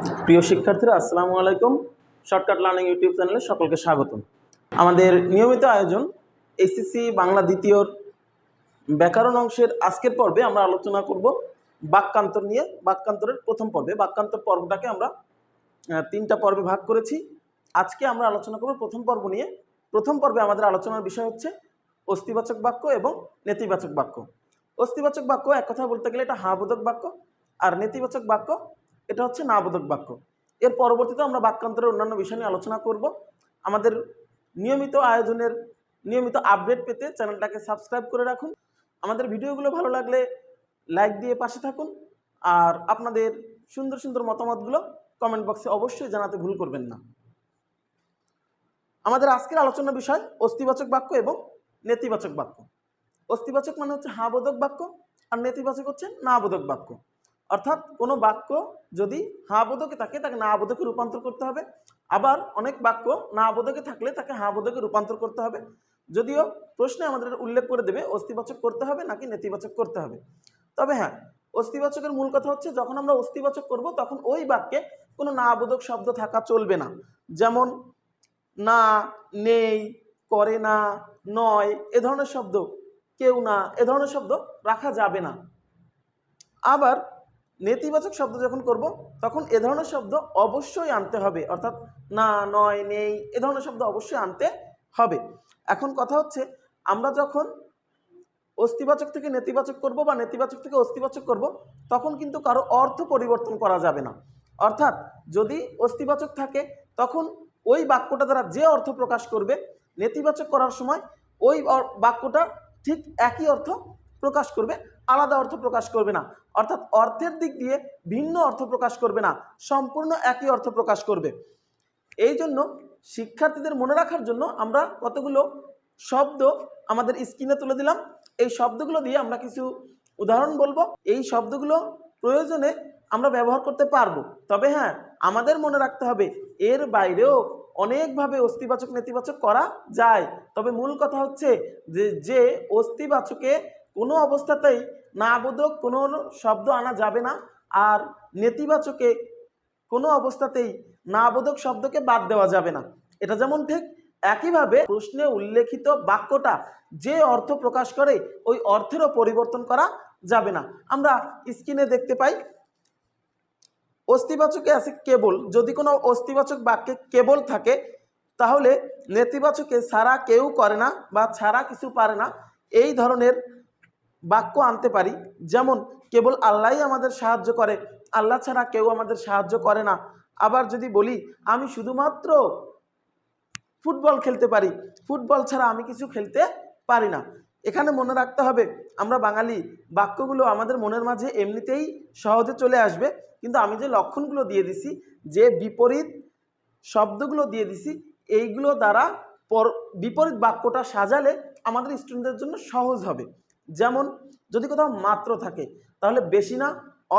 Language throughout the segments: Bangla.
প্রিয় শিক্ষার্থীরা, আসসালামু আলাইকুম। শর্টকাট লার্নিং ইউটিউব চ্যানেলে সকলকে স্বাগতম। আমাদের নিয়মিত আয়োজন এসএসসি বাংলা দ্বিতীয়র ব্যাকরণ অংশের আজকের পর্বে আমরা আলোচনা করব বাক্যান্তর নিয়ে। বাক্যান্তরের প্রথম পর্বে, বাক্যান্তর পর্বটাকে আমরা তিনটা পর্বে ভাগ করেছি। আজকে আমরা আলোচনা করব প্রথম পর্ব নিয়ে। প্রথম পর্বে আমাদের আলোচনার বিষয় হচ্ছে অস্তিবাচক বাক্য এবং নেতিবাচক বাক্য। অস্তিবাচক বাক্য এক কথা বলতে গেলে এটা হ্যাঁবোধক বাক্য, আর নেতিবাচক বাক্য এটা হচ্ছে নাবোধক বাক্য। এর পরবর্তীতে আমরা বাক্যান্তরের অন্যান্য বিষয় নিয়ে আলোচনা করব। আমাদের নিয়মিত আয়োজনের নিয়মিত আপডেট পেতে চ্যানেলটাকে সাবস্ক্রাইব করে রাখুন। আমাদের ভিডিওগুলো ভালো লাগলে লাইক দিয়ে পাশে থাকুন, আর আপনাদের সুন্দর সুন্দর মতামতগুলো কমেন্ট বক্সে অবশ্যই জানাতে ভুল করবেন না। আমাদের আজকের আলোচনার বিষয় অস্তিবাচক বাক্য এবং নেতিবাচক বাক্য। অস্তিবাচক মানে হচ্ছে হ্যাঁবোধক বাক্য, আর নেতিবাচক হচ্ছে নাবোধক বাক্য। অর্থাৎ কোনো বাক্য যদি হ্যাঁবোধকে থাকে তাকে নাবোধকে রূপান্তর করতে হবে, আবার অনেক বাক্য নাবোধকে থাকলে তাকে হ্যাঁবোধকে রূপান্তর করতে হবে। যদিও প্রশ্নে আমাদের উল্লেখ করে দেবে অস্তিবাচক করতে হবে নাকি নেতিবাচক করতে হবে। তবে হ্যাঁ, অস্তিবাচকের মূল কথা হচ্ছে যখন আমরা অস্তিবাচক করব তখন ওই বাক্যে কোনো নাবোধক শব্দ থাকা চলবে না। যেমন না, নেই, করে না, নয়, এ ধরনের শব্দ, কেউ না, এ ধরনের শব্দ রাখা যাবে না। আবার নেতিবাচক শব্দ যখন করব তখন এ ধরনের শব্দ অবশ্যই আনতে হবে, অর্থাৎ না, নয়, নেই, এ ধরনের শব্দ অবশ্যই আনতে হবে। এখন কথা হচ্ছে আমরা যখন অস্তিবাচক থেকে নেতিবাচক করব বা নেতিবাচক থেকে অস্তিবাচক করব তখন কিন্তু কারো অর্থ পরিবর্তন করা যাবে না। অর্থাৎ যদি অস্তিবাচক থাকে তখন ওই বাক্যটা দ্বারা যে অর্থ প্রকাশ করবে, নেতিবাচক করার সময় ওই বাক্যটা ঠিক একই অর্থ প্রকাশ করবে, আলাদা অর্থ প্রকাশ করবে না। অর্থাৎ অর্থের দিক দিয়ে ভিন্ন অর্থ প্রকাশ করবে না, সম্পূর্ণ একই অর্থ প্রকাশ করবে। এই জন্য শিক্ষার্থীদের মনে রাখার জন্য আমরা কতগুলো শব্দ আমাদের স্ক্রিনে তুলে দিলাম। এই শব্দগুলো দিয়ে আমরা কিছু উদাহরণ বলবো। এই শব্দগুলো প্রয়োজনে আমরা ব্যবহার করতে পারবো, তবে হ্যাঁ, আমাদের মনে রাখতে হবে এর বাইরেও অনেকভাবে অস্তিবাচক নেতিবাচক করা যায়। তবে মূল কথা হচ্ছে যে অস্তিবাচকে কোনো অবস্থাতেই নাবোধক কোনো শব্দ আনা যাবে না, আর নেতিবাচকে কোনো অবস্থাতেই নাবোধক শব্দকে বাদ দেওয়া যাবে না। এটা যেমন ঠিক একইভাবে প্রশ্নে উল্লেখিত বাক্যটা যে অর্থ প্রকাশ করে ওই অর্থেরও পরিবর্তন করা যাবে না। আমরা স্ক্রিনে দেখতে পাই অস্তিবাচকে আছে কেবল। যদি কোনো অস্তিবাচক বাক্যে কেবল থাকে তাহলে নেতিবাচকে ছাড়া কেউ করে না বা ছাড়া কিছু পারে না, এই ধরনের বাক্য আনতে পারি। যেমন কেবল আল্লাহই আমাদের সাহায্য করে, আল্লাহ ছাড়া কেউ আমাদের সাহায্য করে না। আবার যদি বলি আমি শুধুমাত্র ফুটবল খেলতে পারি, ফুটবল ছাড়া আমি কিছু খেলতে পারি না। এখানে মনে রাখতে হবে আমরা বাঙালি, বাক্যগুলো আমাদের মনের মাঝে এমনিতেই সহজে চলে আসবে, কিন্তু আমি যে লক্ষণগুলো দিয়ে দিছি, যে বিপরীত শব্দগুলো দিয়ে দিছি, এইগুলো দ্বারা বিপরীত বাক্যটা সাজালে আমাদের স্টুডেন্টদের জন্য সহজ হবে। যেমন যদি কোথাও মাত্র থাকে তাহলে বেশি না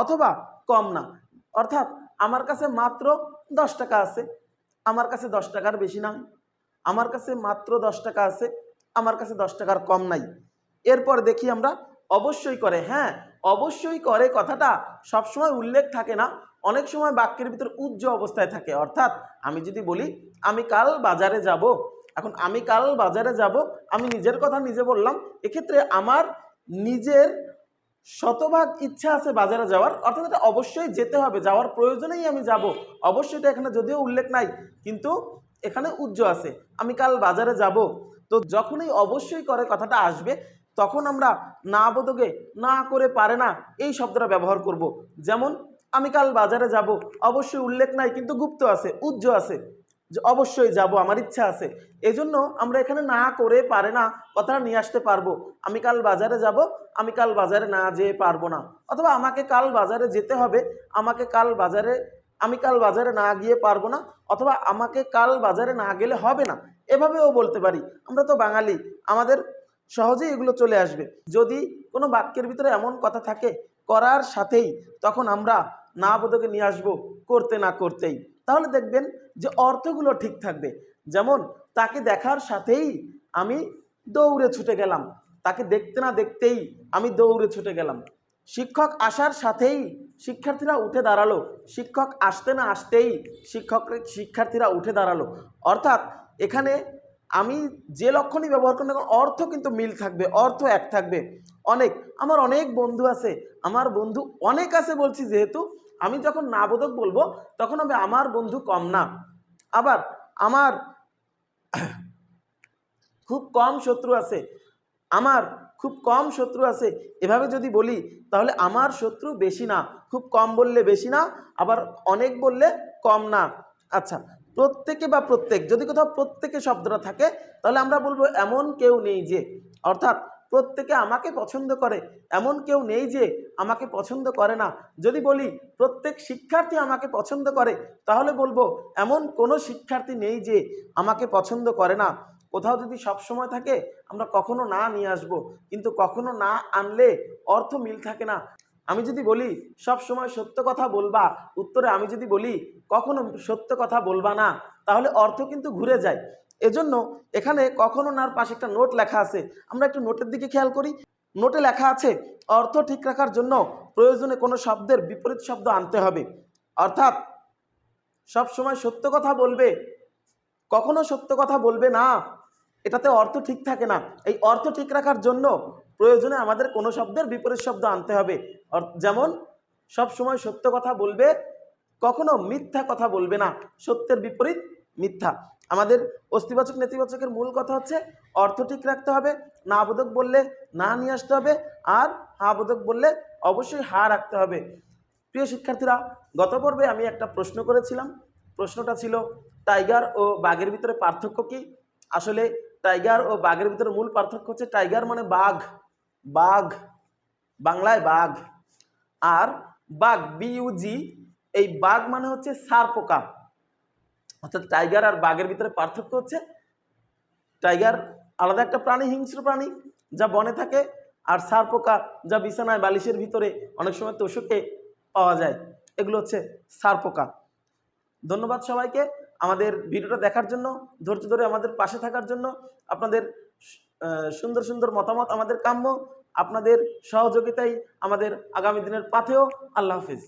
অথবা কম না। অর্থাৎ আমার কাছে মাত্র 10 টাকা আছে, আমার কাছে 10 টাকার বেশি না। আমার কাছে মাত্র 10 টাকা আছে, আমার কাছে 10 টাকার কম নাই। এরপর দেখি আমরা অবশ্যই করে। হ্যাঁ, অবশ্যই করে কথাটা সবসময় উল্লেখ থাকে না, অনেক সময় বাক্যের ভিতর উজ্জ্ব অবস্থায় থাকে। অর্থাৎ আমি যদি বলি আমি কাল বাজারে যাব, এখন আমি কাল বাজারে যাব, আমি নিজের কথা নিজে বললাম, এক্ষেত্রে আমার নিজের শতভাগ ইচ্ছা আছে বাজারে যাওয়ার, অর্থাৎ এটা অবশ্যই যেতে হবে, যাওয়ার প্রয়োজনেই আমি যাব। অবশ্যই এখানে যদিও উল্লেখ নাই কিন্তু এখানে উজ্জ্ব আছে, আমি কাল বাজারে যাব। তো যখনই অবশ্যই করে কথাটা আসবে তখন আমরা না বোধকে না করে পারে না এই শব্দটা ব্যবহার করব। যেমন আমি কাল বাজারে যাব, অবশ্যই উল্লেখ নাই কিন্তু গুপ্ত আছে, উজ্জ্ব আছে যে অবশ্যই যাব, আমার ইচ্ছা আছে। এজন্য আমরা এখানে না করে পারে না কথাটা নিয়ে আসতে পারবো। আমি কাল বাজারে যাব, আমি কাল বাজারে না যেয়ে পারবো না, অথবা আমাকে কাল বাজারে যেতে হবে, আমি কাল বাজারে না গিয়ে পারবো না, অথবা আমাকে কাল বাজারে না গেলে হবে না, এভাবেও বলতে পারি। আমরা তো বাঙালি, আমাদের সহজেই এগুলো চলে আসবে। যদি কোনো বাক্যের ভিতরে এমন কথা থাকে করার সাথেই, তখন আমরা না বোধকে নিয়ে আসবো করতে না করতেই, তাহলে দেখবেন যে অর্থগুলো ঠিক থাকবে। যেমন তাকে দেখার সাথেই আমি দৌড়ে ছুটে গেলাম, তাকে দেখতে না দেখতেই আমি দৌড়ে ছুটে গেলাম। শিক্ষক আসার সাথেই শিক্ষার্থীরা উঠে দাঁড়ালো, শিক্ষক আসতে না আসতেই শিক্ষার্থীরা উঠে দাঁড়ালো। অর্থাৎ এখানে আমি যে লক্ষণই ব্যবহার করি না কেন, অর্থ কিন্তু মিল থাকবে, অর্থ এক থাকবে। অনেক, আমার অনেক বন্ধু আছে, আমার বন্ধু অনেক আছে বলছি যেহেতু আমি যখন নাবোধক বলবো তখন হবে আমার বন্ধু কম না। আবার আমার খুব কম শত্রু আছে, আমার খুব কম শত্রু আছে, এভাবে যদি বলি তাহলে আমার শত্রু বেশি না, খুব কম বললে বেশি না, আবার অনেক বললে কম না। আচ্ছা, প্রত্যেকে বা প্রত্যেক, যদি কোথাও প্রত্যেকে শব্দটা থাকে তাহলে আমরা বলবো এমন কেউ নেই যে, অর্থাৎ প্রত্যেকে আমাকে পছন্দ করে, এমন কেউ নেই যে আমাকে পছন্দ করে না। যদি বলি প্রত্যেক শিক্ষার্থী আমাকে পছন্দ করে তাহলে বলবো এমন কোনো শিক্ষার্থী নেই যে আমাকে পছন্দ করে না। কোথাও যদি সব সময় থাকে আমরা কখনো না নিয়ে আসব, কিন্তু কখনো না আনলে অর্থ মিল থাকে না। আমি যদি বলি সব সময় সত্য কথা বলবা, উত্তরে আমি যদি বলি কখনো সত্য কথা বলবা না, তাহলে অর্থ কিন্তু ঘুরে যায়। এজন্য এখানে কখনো নার পাশে একটা নোট লেখা আছে, আমরা একটু নোটের দিকে খেয়াল করি। নোটে লেখা আছে অর্থ ঠিক রাখার জন্য প্রয়োজনে কোনো শব্দের বিপরীত শব্দ আনতে হবে। অর্থাৎ সব সময় সত্য কথা বলবে, কখনো সত্য কথা বলবে না, এটাতে অর্থ ঠিক থাকে না। এই অর্থ ঠিক রাখার জন্য প্রয়োজনে আমাদের কোনো শব্দের বিপরীত শব্দ আনতে হবে। যেমন সব সময় সত্য কথা বলবে, কখনো মিথ্যা কথা বলবে না, সত্যের বিপরীত মিথ্যা। আমাদের অস্তিবাচক নেতিবাচকের মূল কথা হচ্ছে অর্থ ঠিক রাখতে হবে, না বোধক বললে না নিয়ে আসতে হবে, আর হা বোধক বললে অবশ্যই হা রাখতে হবে। প্রিয় শিক্ষার্থীরা, গত পর্বে আমি একটা প্রশ্ন করেছিলাম, প্রশ্নটা ছিল টাইগার ও বাঘের ভিতরে পার্থক্য কি। আসলে টাইগার ও বাঘের ভিতরে মূল পার্থক্য হচ্ছে টাইগার মানে বাঘ, বাঘ বাংলায় বাঘ, আর বাঘ বিইউজি, এই বাঘ মানে হচ্ছে সার পোকা। অর্থাৎ টাইগার আর বাঘের ভিতরে পার্থক্য হচ্ছে টাইগার আলাদা একটা প্রাণী, হিংস্র প্রাণী যা বনে থাকে, আর সার পোকা যা বিছানায় বালিশের ভিতরে অনেক সময় তোষকে পাওয়া যায়, এগুলো হচ্ছে সার পোকা। ধন্যবাদ সবাইকে আমাদের ভিডিওটা দেখার জন্য, ধৈর্য ধরে আমাদের পাশে থাকার জন্য। আপনাদের সুন্দর সুন্দর মতামত আমাদের কাম্য, আপনাদের সহযোগিতাই আমাদের আগামী দিনের পাথেয়। আল্লাহ হাফিজ।